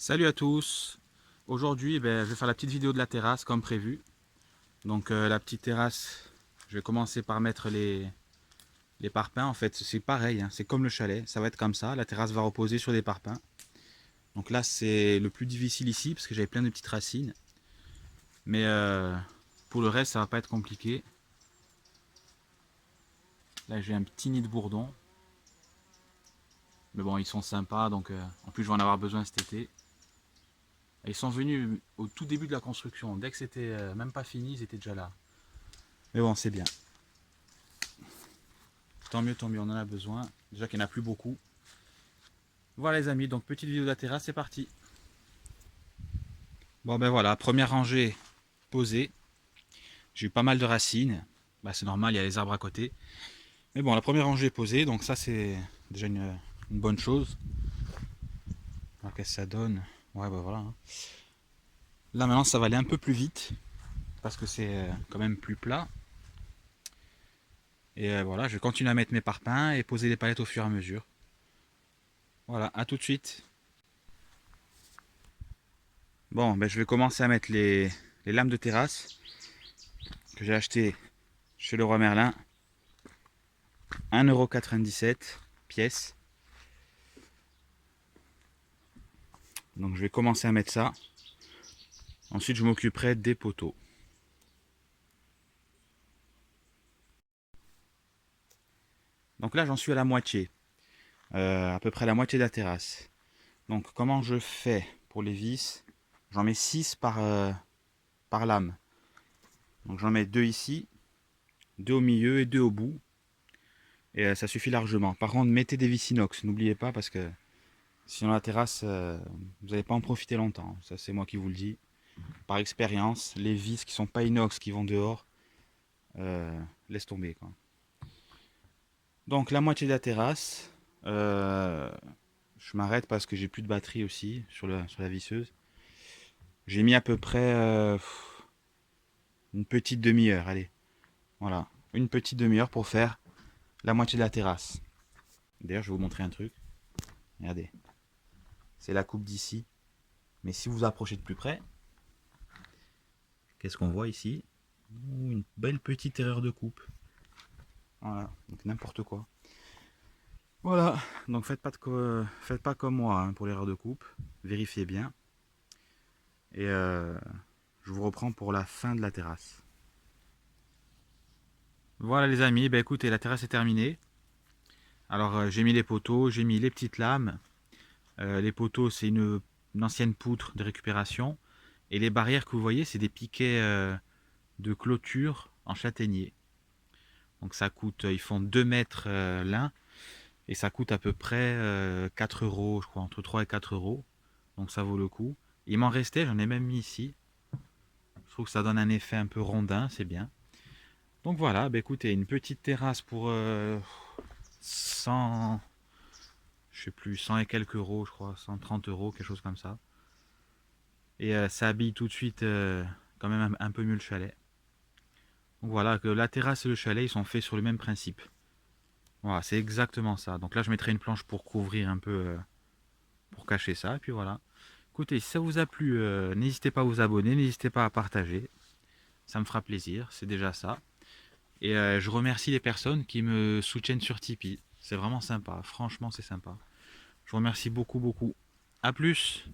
Salut à tous. Aujourd'hui, je vais faire la petite vidéo de la terrasse comme prévu. Donc la petite terrasse, je vais commencer par mettre les parpaings. En fait, c'est pareil, hein, c'est comme le chalet, ça va être comme ça. La terrasse va reposer sur des parpaings. Donc là, c'est le plus difficile ici parce que j'avais plein de petites racines. Mais pour le reste, ça va pas être compliqué. Là, j'ai un petit nid de bourdon. Mais bon, ils sont sympas, donc en plus, je vais en avoir besoin cet été. Ils sont venus au tout début de la construction. Dès que c'était même pas fini, ils étaient déjà là. Mais bon, c'est bien. Tant mieux, on en a besoin. Déjà qu'il n'y en a plus beaucoup. Voilà les amis, donc petite vidéo de la terrasse, c'est parti. Bon ben voilà, première rangée posée. J'ai eu pas mal de racines. Bah, c'est normal, il y a les arbres à côté. Mais bon, la première rangée est posée, donc ça c'est déjà une bonne chose. Alors qu'est-ce que ça donne? Ouais bah voilà, hein. Là maintenant ça va aller un peu plus vite. Parce que c'est quand même plus plat. Et voilà, je vais continuer à mettre mes parpaings et poser les palettes au fur et à mesure. Voilà, à tout de suite. Bon, ben, je vais commencer à mettre les lames de terrasse que j'ai achetées chez Leroy Merlin. 1,97 € pièce. Donc je vais commencer à mettre ça. Ensuite je m'occuperai des poteaux. Donc là j'en suis à la moitié. À peu près la moitié de la terrasse. Donc comment je fais pour les vis? J'en mets 6 par lame. Donc j'en mets 2 ici, 2 au milieu et 2 au bout. Et ça suffit largement. Par contre mettez des vis inox, n'oubliez pas parce que sinon la terrasse, vous n'allez pas en profiter longtemps. Ça c'est moi qui vous le dis. Par expérience, les vis qui sont pas inox, qui vont dehors, laisse tomber quoi. Donc la moitié de la terrasse, je m'arrête parce que j'ai plus de batterie aussi sur la visseuse. J'ai mis à peu près une petite demi-heure, allez, voilà, une petite demi-heure pour faire la moitié de la terrasse. D'ailleurs, je vais vous montrer un truc. Regardez, c'est la coupe d'ici. Mais si vous vous approchez de plus près, qu'est-ce qu'on voit ici? Une belle petite erreur de coupe. Voilà, donc n'importe quoi. Voilà, donc faites pas comme moi hein, pour l'erreur de coupe. Vérifiez bien. Et je vous reprends pour la fin de la terrasse. Voilà les amis, bah écoutez, la terrasse est terminée. Alors j'ai mis les poteaux, j'ai mis les petites lames. Les poteaux, c'est une ancienne poutre de récupération. Et les barrières que vous voyez, c'est des piquets de clôture en châtaignier. Donc ça coûte, ils font 2 mètres l'un. Et ça coûte à peu près 4 euros, je crois, entre 3 et 4 euros. Donc ça vaut le coup. Il m'en restait, j'en ai même mis ici. Je trouve que ça donne un effet un peu rondin, c'est bien. Donc voilà, bah écoutez, une petite terrasse pour 100, je sais plus, 100 et quelques euros, je crois, 130 euros, quelque chose comme ça. Et ça habille tout de suite quand même un peu mieux le chalet. Donc voilà, que la terrasse et le chalet, ils sont faits sur le même principe. Voilà, c'est exactement ça. Donc là, je mettrai une planche pour couvrir un peu, pour cacher ça, et puis voilà. Écoutez, si ça vous a plu, n'hésitez pas à vous abonner, n'hésitez pas à partager. Ça me fera plaisir, c'est déjà ça. Et je remercie les personnes qui me soutiennent sur Tipeee. C'est vraiment sympa, franchement c'est sympa. Je vous remercie beaucoup, beaucoup. A plus!